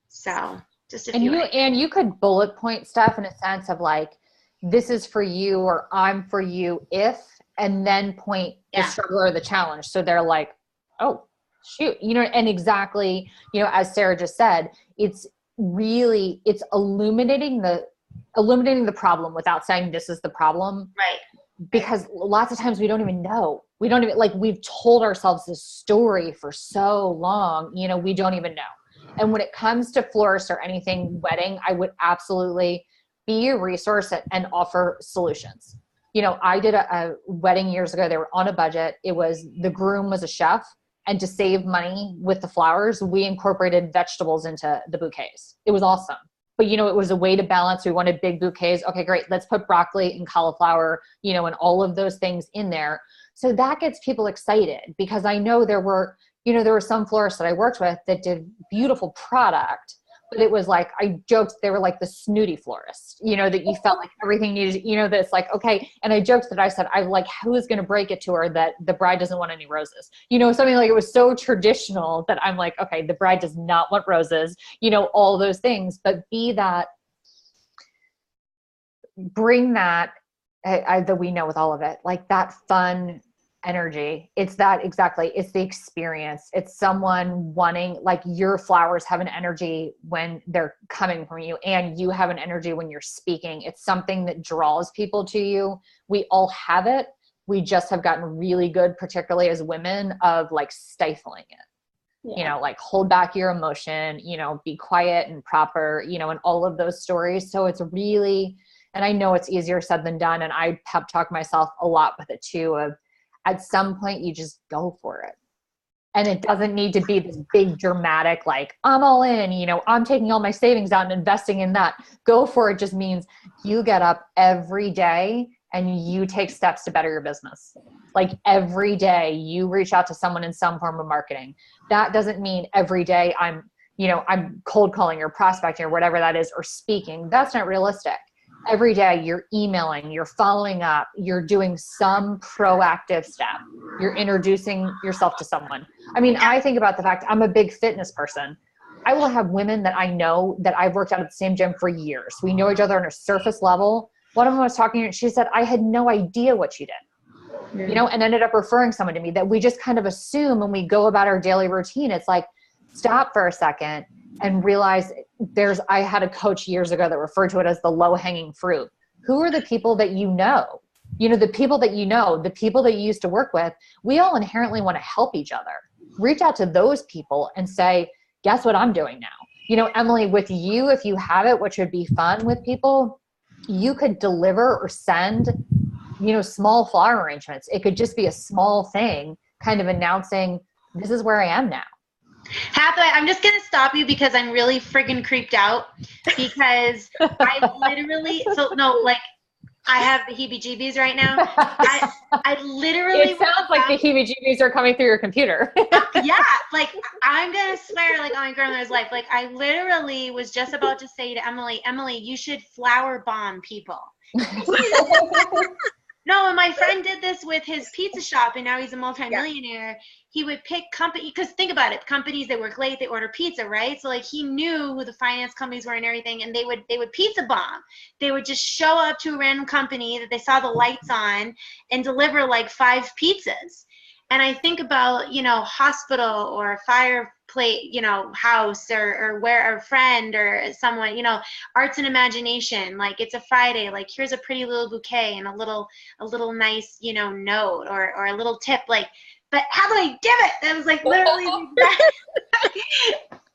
S1: So just a few.
S5: And you could bullet point stuff in a sense of like, this is for you, or I'm for you if, and then point the struggle or the challenge. So they're like, oh, shoot, and exactly, as Sarah just said, it's illuminating the problem without saying this is the problem.
S1: Right.
S5: Because lots of times we don't even know. We've told ourselves this story for so long, we don't even know. And when it comes to florists or anything wedding, I would absolutely be a resource and offer solutions. I did a wedding years ago. They were on a budget. The groom was a chef, and to save money with the flowers, we incorporated vegetables into the bouquets. It was awesome. But, it was a way to balance. We wanted big bouquets. Okay, great. Let's put broccoli and cauliflower, and all of those things in there. So that gets people excited, because I know there were some florists that I worked with that did beautiful product, but it was like, I joked, they were like the snooty florist, you know, that you felt like everything needed, you know, that's like, okay. And I joked that I said, I like, who is going to break it to her that the bride doesn't want any roses? You know, something like, it was so traditional that I'm like, okay, the bride does not want roses, you know, all those things, but bring that, that we know with all of it, like that fun energy. It's that exactly. It's the experience. It's someone wanting, like your flowers have an energy when they're coming from you, and you have an energy when you're speaking. It's something that draws people to you. We all have it. We just have gotten really good, particularly as women, of like stifling it. Yeah. You know, like hold back your emotion, you know, be quiet and proper, you know, and all of those stories. So it's really, and I know it's easier said than done. And I pep talk myself a lot with it too, of at some point you just go for it. And it doesn't need to be this big dramatic, like I'm all in, you know, I'm taking all my savings out and investing in that. Go for it just means you get up every day and you take steps to better your business. Like every day you reach out to someone in some form of marketing. That doesn't mean every day I'm cold calling or prospecting or whatever that is, or speaking. That's not realistic. Every day you're emailing, you're following up, you're doing some proactive step. You're introducing yourself to someone. I mean, I think about the fact I'm a big fitness person. I will have women that I know that I've worked out at the same gym for years. We know each other on a surface level. One of them was talking, and she said, I had no idea what she did, you know, and ended up referring someone to me that we just kind of assume when we go about our daily routine. It's like, stop for a second and realize I had a coach years ago that referred to it as the low hanging fruit. Who are the people that you know? You know, the people that you know, the people that you used to work with, we all inherently want to help each other. Reach out to those people and say, guess what I'm doing now? You know, Emily, with you, if you have it, which would be fun with people, you could deliver or send, you know, small flower arrangements. It could just be a small thing kind of announcing, this is where I am now.
S1: Hathaway, I'm just going to stop you because I'm really friggin' creeped out because I literally, I have the heebie-jeebies right now. I literally.
S5: It sounds like the heebie-jeebies are coming through your computer.
S1: Yeah, like I'm going to swear like on my grandmother's life. Like I literally was just about to say to Emily, you should flower bomb people. No, and my friend did this with his pizza shop, and now he's a multimillionaire. Yeah. He would pick company, because think about it, companies, they work late, they order pizza, right? So like he knew who the finance companies were and everything, and they would pizza bomb. They would just show up to a random company that they saw the lights on and deliver like 5 pizzas. And I think about, you know, hospital or fireplace, you know, house or where a friend or someone, you know, arts and imagination, like it's a Friday, like here's a pretty little bouquet and a little nice, you know, note or a little tip, like, but how do I give it? That was like literally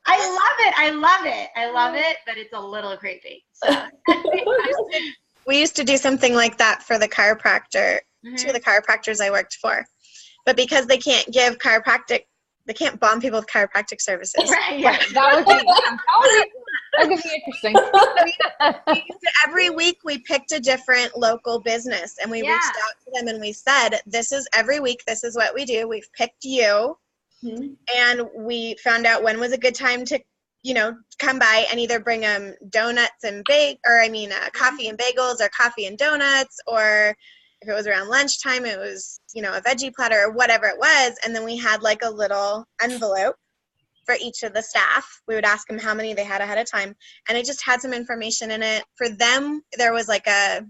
S1: I love it, but it's a little creepy. So.
S4: We used to do something like that for the chiropractor, 2 of the chiropractors I worked for. But because they can't they can't bomb people with chiropractic services.
S1: Right, yeah.
S5: That would be interesting.
S4: Every week we picked a different local business and we reached out to them and we said, this is every week, this is what we do. We've picked you. Mm-hmm. And we found out when was a good time to, you know, come by and either bring them donuts and coffee and bagels or coffee and donuts, or if it was around lunchtime, it was, you know, a veggie platter or whatever it was. And then we had like a little envelope for each of the staff. We would ask them how many they had ahead of time. And it just had some information in it. For them, there was like a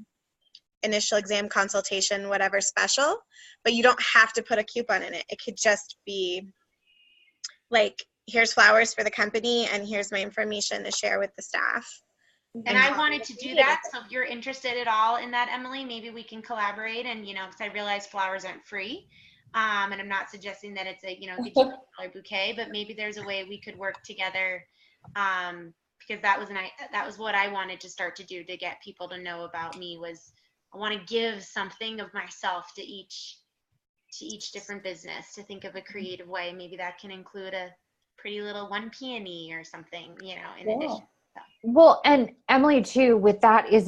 S4: initial exam consultation, whatever special, but you don't have to put a coupon in it. It could just be like, here's flowers for the company and here's my information to share with the staff.
S1: And I wanted to do that, so if you're interested at all in that, Emily, maybe we can collaborate. And, you know, because I realize flowers aren't free, and I'm not suggesting that it's a, you know, get you a bouquet, but maybe there's a way we could work together, because that was what I wanted to start to do to get people to know about me. Was I want to give something of myself to each different business, to think of a creative way. Maybe that can include a pretty little 1 peony or something, you know, in addition.
S5: Well, and Emily too, with that is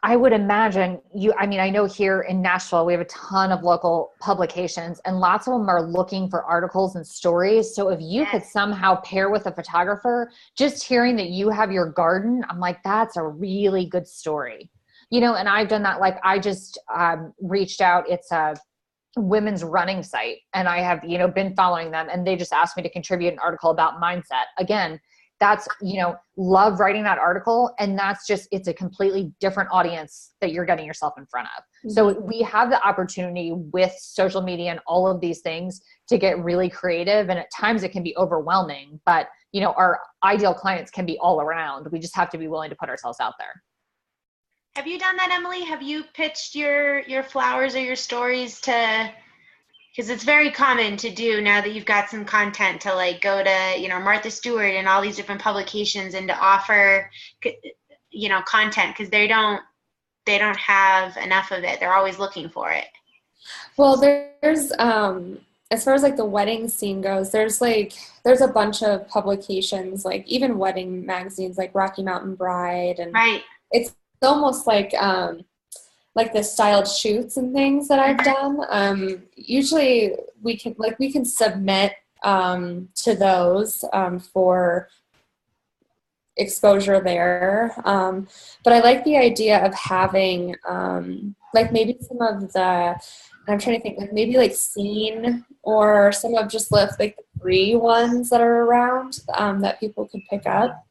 S5: I would imagine I know here in Nashville, we have a ton of local publications and lots of them are looking for articles and stories. So if you could somehow pair with a photographer, just hearing that you have your garden, I'm like, that's a really good story. And I've done that. Like I just reached out. It's a women's running site and I have, been following them and they just asked me to contribute an article about mindset. Again, that's, love writing that article. And that's just, it's a completely different audience that you're getting yourself in front of. Mm-hmm. So we have the opportunity with social media and all of these things to get really creative. And at times it can be overwhelming, but our ideal clients can be all around. We just have to be willing to put ourselves out there.
S1: Have you done that, Emily? Have you pitched your flowers or your stories to, because it's very common to do now that you've got some content, to like go to, Martha Stewart and all these different publications and to offer, content, because they don't have enough of it. They're always looking for it.
S3: Well, there's, as far as like the wedding scene goes, there's a bunch of publications, like even wedding magazines like Rocky Mountain Bride, and
S1: right.
S3: It's almost like the styled shoots and things that I've done. Usually we can submit to those for exposure there. But I like the idea of having maybe some of the, I'm trying to think, like maybe like Scene or some of just like the free ones that are around that people could pick up.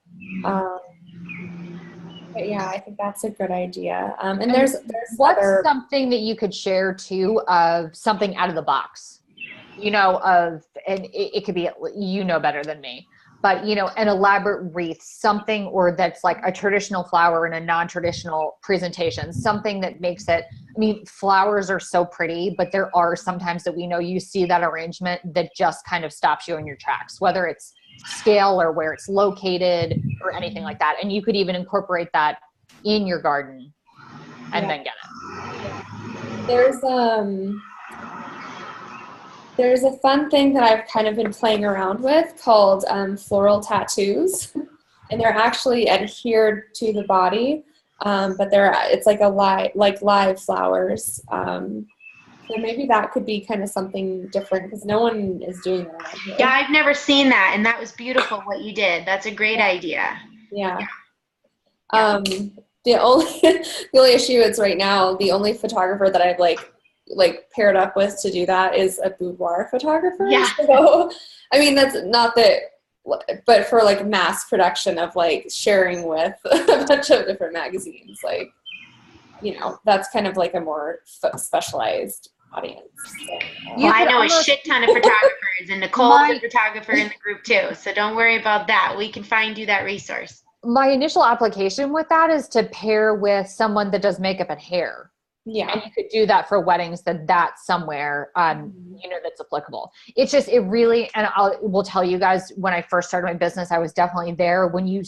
S3: But yeah, I think that's a good idea. And there's
S5: what's something that you could share too of something out of the box, and it could be, better than me, but an elaborate wreath, something, or that's like a traditional flower in a non-traditional presentation, something that makes it, flowers are so pretty, but there are sometimes that you see that arrangement that just kind of stops you in your tracks, whether it's scale or where it's located or anything like that. And you could even incorporate that in your garden and then get it.
S3: There's a fun thing that I've kind of been playing around with called floral tattoos, and they're actually adhered to the body, but it's like live flowers. So maybe that could be kind of something different because no one is doing that around here.
S1: Yeah, I've never seen that, and that was beautiful what you did. That's a great idea.
S3: Yeah. The only issue is right now, the only photographer that I've like paired up with to do that is a boudoir photographer.
S1: Yeah.
S3: So, that's not that, but for like mass production of like sharing with a bunch of different magazines, that's kind of like a more specialized audience. So,
S1: well, I know a shit ton of photographers, and Nicole's a photographer in the group too. So don't worry about that. We can find you that resource.
S5: My initial application with that is to pair with someone that does makeup and hair.
S3: Yeah.
S5: And you could do that for weddings, that's somewhere, that's applicable. It's just, it really, and will tell you guys, when I first started my business, I was definitely there. When you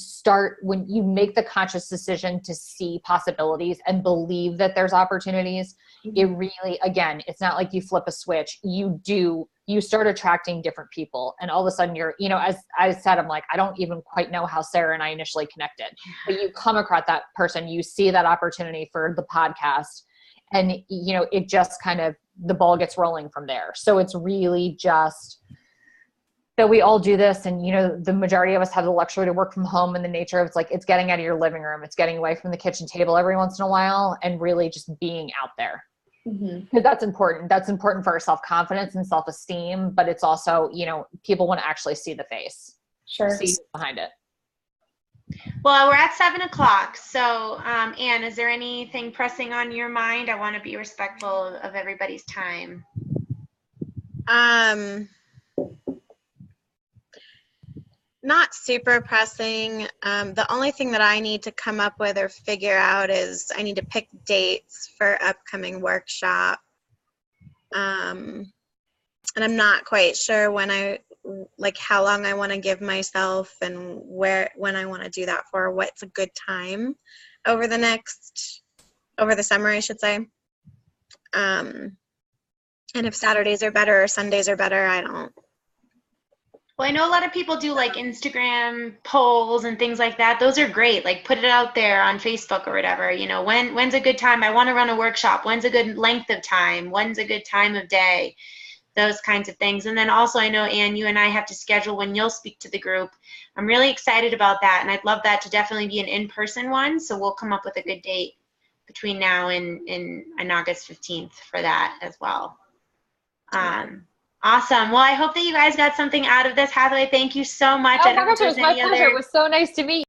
S5: make the conscious decision to see possibilities and believe that there's opportunities, it really, again, it's not like you flip a switch. You start attracting different people, and all of a sudden you're, as I said, I'm like, I don't even quite know how Sarah and I initially connected, but you come across that person, you see that opportunity for the podcast, and it just kind of, the ball gets rolling from there. So it's really just that we all do this, and the majority of us have the luxury to work from home, and the nature of it's getting out of your living room, it's getting away from the kitchen table every once in a while, and really just being out there. Because that's important. That's important for our self-confidence and self-esteem, but it's also, people want to actually see the face.
S3: Sure.
S5: See behind it.
S1: Well, we're at 7:00. So, Anne, is there anything pressing on your mind? I want to be respectful of everybody's time.
S4: Not super pressing. The only thing that I need to come up with or figure out is I need to pick dates for upcoming workshop. And I'm not quite sure how long I want to give myself and when I want to do that for, what's a good time over the summer, I should say. And if Saturdays are better or Sundays are better, I don't
S1: Well, I know a lot of people do like Instagram polls and things like that. Those are great. Like put it out there on Facebook or whatever. You know, when's a good time? I want to run a workshop. When's a good length of time? When's a good time of day? Those kinds of things. And then also, I know, Anne, you and I have to schedule when you'll speak to the group. I'm really excited about that, and I'd love that to definitely be an in-person one. So we'll come up with a good date between now and August 15th for that as well. Awesome. Well, I hope that you guys got something out of this. Hathaway, thank you so much.
S5: Oh
S1: I don't
S5: my
S1: know if
S5: gosh, it was
S1: there's
S5: my
S1: any
S5: pleasure.
S1: other
S5: It was so nice to meet you.